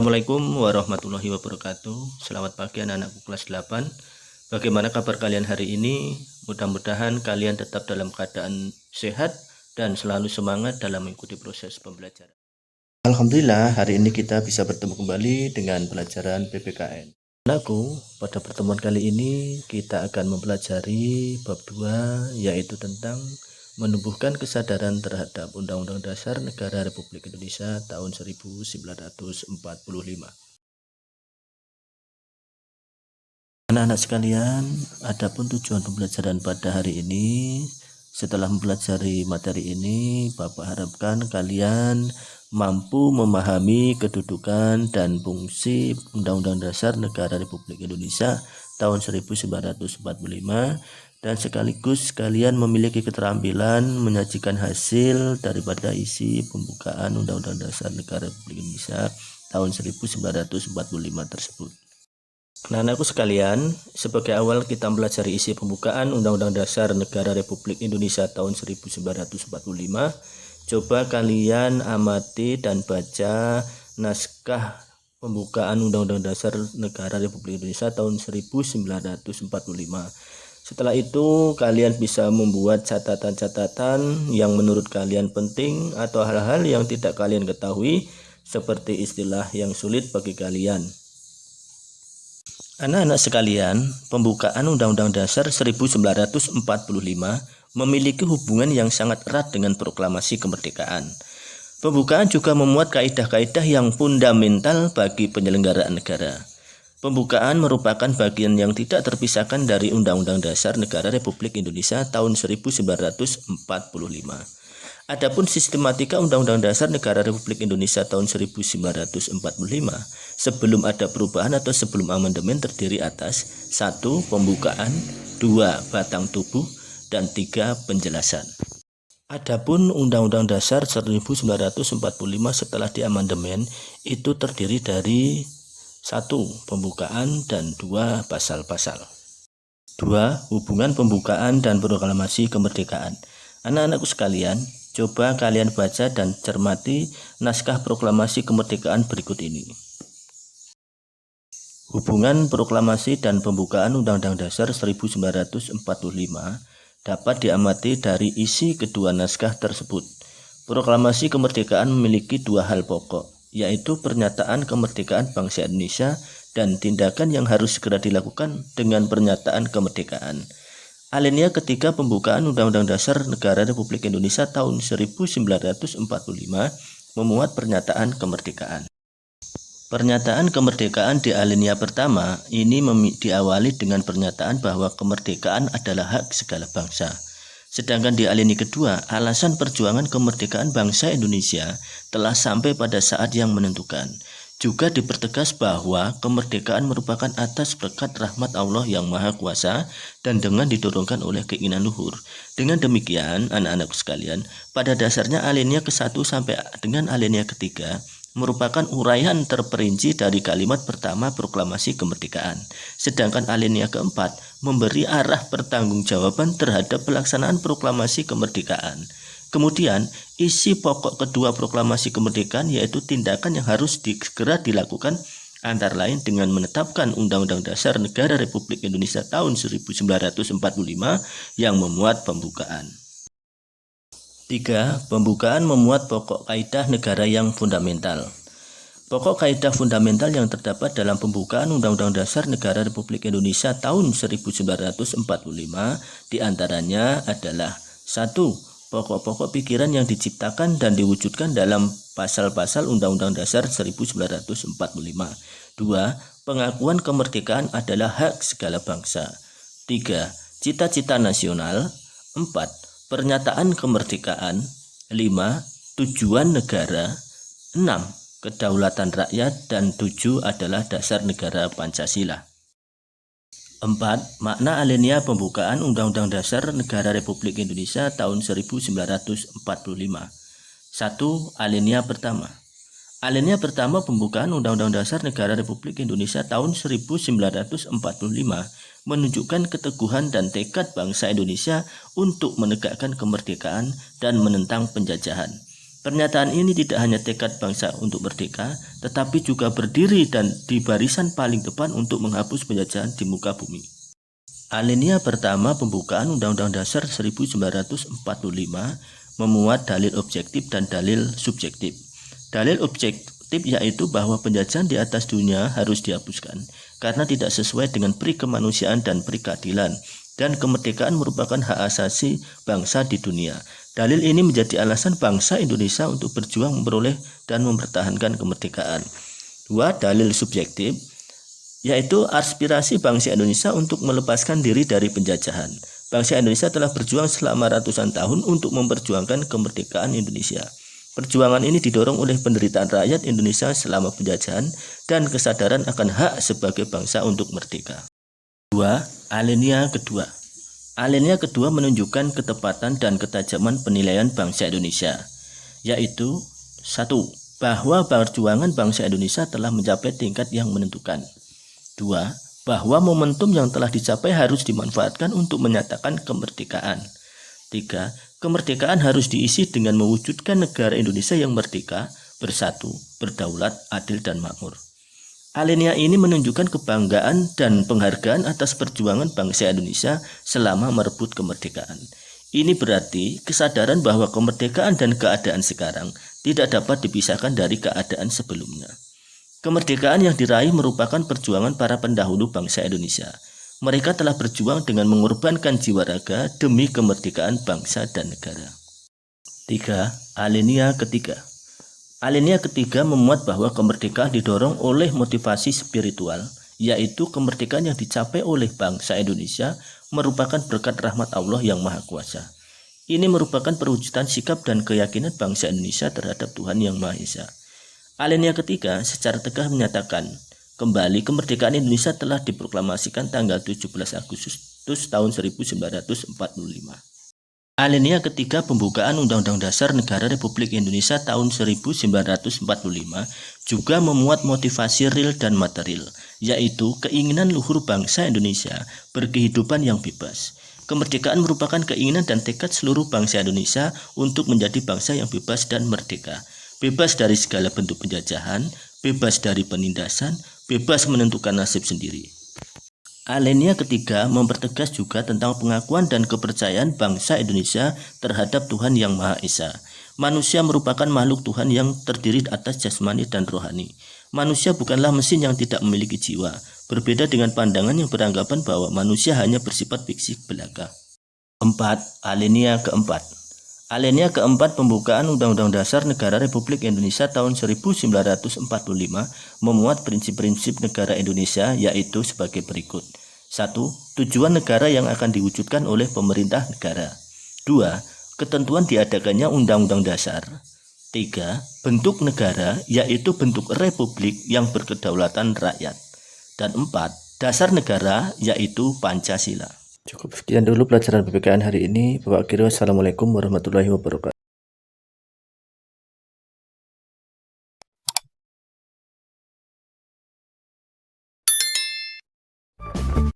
Assalamualaikum warahmatullahi wabarakatuh. Selamat pagi anak-anakku kelas 8. Bagaimana kabar kalian hari ini? Mudah-mudahan kalian tetap dalam keadaan sehat dan selalu semangat dalam mengikuti proses pembelajaran. Alhamdulillah, hari ini kita bisa bertemu kembali dengan pelajaran PPKN. Anakku, pada pertemuan kali ini kita akan mempelajari bab 2, yaitu tentang menumbuhkan kesadaran terhadap Undang-Undang Dasar Negara Republik Indonesia tahun 1945. Anak-anak sekalian, adapun tujuan pembelajaran pada hari ini, setelah mempelajari materi ini, Bapak harapkan kalian mampu memahami kedudukan dan fungsi Undang-Undang Dasar Negara Republik Indonesia tahun 1945 dan sekaligus kalian memiliki keterampilan menyajikan hasil daripada isi pembukaan Undang-Undang Dasar Negara Republik Indonesia tahun 1945 tersebut. Nah, anakku sekalian, sebagai awal kita mempelajari isi pembukaan Undang-Undang Dasar Negara Republik Indonesia tahun 1945, coba kalian amati dan baca naskah pembukaan Undang-Undang Dasar Negara Republik Indonesia tahun 1945. Setelah itu kalian bisa membuat catatan-catatan yang menurut kalian penting atau hal-hal yang tidak kalian ketahui seperti istilah yang sulit bagi kalian. Anak-anak sekalian, pembukaan Undang-Undang Dasar 1945 memiliki hubungan yang sangat erat dengan proklamasi kemerdekaan. Pembukaan juga memuat kaidah-kaidah yang fundamental bagi penyelenggaraan negara. Pembukaan merupakan bagian yang tidak terpisahkan dari Undang-Undang Dasar Negara Republik Indonesia tahun 1945. Adapun sistematika Undang-Undang Dasar Negara Republik Indonesia tahun 1945 sebelum ada perubahan atau sebelum amandemen terdiri atas 1. Pembukaan, 2. Batang tubuh, dan 3. Penjelasan. Adapun Undang-Undang Dasar 1945 setelah diamandemen itu terdiri dari 1. Pembukaan dan 2. Pasal-pasal. 2. Hubungan pembukaan dan proklamasi kemerdekaan. Anak-anakku sekalian, coba kalian baca dan cermati naskah proklamasi kemerdekaan berikut ini. Hubungan proklamasi dan pembukaan Undang-Undang Dasar 1945 dapat diamati dari isi kedua naskah tersebut. Proklamasi kemerdekaan memiliki dua hal pokok, yaitu pernyataan kemerdekaan bangsa Indonesia dan tindakan yang harus segera dilakukan dengan pernyataan kemerdekaan. Alinea ketiga pembukaan Undang-Undang Dasar Negara Republik Indonesia tahun 1945 memuat pernyataan kemerdekaan. Pernyataan kemerdekaan di alinea pertama ini diawali dengan pernyataan bahwa kemerdekaan adalah hak segala bangsa. Sedangkan di alinea kedua, alasan perjuangan kemerdekaan bangsa Indonesia telah sampai pada saat yang menentukan. Juga dipertegas bahwa kemerdekaan merupakan atas berkat rahmat Allah yang Maha Kuasa dan dengan didorongkan oleh keinginan luhur. Dengan demikian, anak-anakku sekalian, pada dasarnya alinea ke-1 sampai dengan alinea ketiga merupakan uraian terperinci dari kalimat pertama proklamasi kemerdekaan. Sedangkan alinea ke-4 memberi arah pertanggungjawaban terhadap pelaksanaan proklamasi kemerdekaan. Kemudian, isi pokok kedua proklamasi kemerdekaan yaitu tindakan yang harus segera dilakukan antara lain dengan menetapkan Undang-Undang Dasar Negara Republik Indonesia tahun 1945 yang memuat pembukaan. 3. Pembukaan memuat pokok kaidah negara yang fundamental. Pokok kaidah fundamental yang terdapat dalam pembukaan Undang-Undang Dasar Negara Republik Indonesia tahun 1945 diantaranya adalah 1. Pokok-pokok pikiran yang diciptakan dan diwujudkan dalam pasal-pasal Undang-Undang Dasar 1945. 2. Pengakuan kemerdekaan adalah hak segala bangsa. 3. Cita-cita nasional. 4. Pernyataan kemerdekaan. 5. Tujuan negara. 6. Kedaulatan rakyat. Dan 7 adalah dasar negara Pancasila. 4. Makna alinea pembukaan Undang-Undang Dasar Negara Republik Indonesia tahun 1945. 1. Alinea pertama. Alinea pertama pembukaan Undang-Undang Dasar Negara Republik Indonesia tahun 1945 menunjukkan keteguhan dan tekad bangsa Indonesia untuk menegakkan kemerdekaan dan menentang penjajahan. Pernyataan ini tidak hanya tekad bangsa untuk merdeka, tetapi juga berdiri dan di barisan paling depan untuk menghapus penjajahan di muka bumi. Alinea pertama pembukaan Undang-Undang Dasar 1945 memuat dalil objektif dan dalil subjektif. Dalil objektif yaitu bahwa penjajahan di atas dunia harus dihapuskan karena tidak sesuai dengan pri kemanusiaan dan pri keadilan, dan kemerdekaan merupakan hak asasi bangsa di dunia. Dalil ini menjadi alasan bangsa Indonesia untuk berjuang memperoleh dan mempertahankan kemerdekaan. 2. Dalil subjektif yaitu aspirasi bangsa Indonesia untuk melepaskan diri dari penjajahan. Bangsa Indonesia telah berjuang selama ratusan tahun untuk memperjuangkan kemerdekaan Indonesia. Perjuangan ini didorong oleh penderitaan rakyat Indonesia selama penjajahan dan kesadaran akan hak sebagai bangsa untuk merdeka. 2. Alinea kedua. Alinea kedua menunjukkan ketepatan dan ketajaman penilaian bangsa Indonesia, yaitu 1. Bahwa perjuangan bangsa Indonesia telah mencapai tingkat yang menentukan. 2. Bahwa momentum yang telah dicapai harus dimanfaatkan untuk menyatakan kemerdekaan. 3. Kemerdekaan harus diisi dengan mewujudkan negara Indonesia yang merdeka, bersatu, berdaulat, adil, dan makmur. Alinea ini menunjukkan kebanggaan dan penghargaan atas perjuangan bangsa Indonesia selama merebut kemerdekaan. Ini berarti kesadaran bahwa kemerdekaan dan keadaan sekarang tidak dapat dipisahkan dari keadaan sebelumnya. Kemerdekaan yang diraih merupakan perjuangan para pendahulu bangsa Indonesia. Mereka telah berjuang dengan mengorbankan jiwa raga demi kemerdekaan bangsa dan negara. 3. Alinea ketiga. Alinea ketiga memuat bahwa kemerdekaan didorong oleh motivasi spiritual, yaitu kemerdekaan yang dicapai oleh bangsa Indonesia merupakan berkat rahmat Allah yang Maha Kuasa. Ini merupakan perwujudan sikap dan keyakinan bangsa Indonesia terhadap Tuhan yang Maha Esa. Alinea ketiga secara tegas menyatakan, kembali kemerdekaan Indonesia telah diproklamasikan tanggal 17 Agustus tahun 1945. Alinea ketiga pembukaan Undang-Undang Dasar Negara Republik Indonesia tahun 1945 juga memuat motivasi real dan material, yaitu keinginan luhur bangsa Indonesia berkehidupan yang bebas. Kemerdekaan merupakan keinginan dan tekad seluruh bangsa Indonesia untuk menjadi bangsa yang bebas dan merdeka, bebas dari segala bentuk penjajahan, bebas dari penindasan, bebas menentukan nasib sendiri. Alinea ketiga mempertegas juga tentang pengakuan dan kepercayaan bangsa Indonesia terhadap Tuhan yang Maha Esa. Manusia merupakan makhluk Tuhan yang terdiri atas jasmani dan rohani. Manusia bukanlah mesin yang tidak memiliki jiwa, berbeda dengan pandangan yang beranggapan bahwa manusia hanya bersifat fisik belaka. 4. Alinea keempat. Alinea keempat pembukaan Undang-Undang Dasar Negara Republik Indonesia tahun 1945 memuat prinsip-prinsip negara Indonesia, yaitu sebagai berikut. 1. Tujuan negara yang akan diwujudkan oleh pemerintah negara. 2. Ketentuan diadakannya Undang-Undang Dasar. 3. Bentuk negara, yaitu bentuk republik yang berkedaulatan rakyat. Dan 4. Dasar negara, yaitu Pancasila. Cukup sekian dulu pelajaran PPKN hari ini. Bapak Giri, wassalamualaikum warahmatullahi wabarakatuh.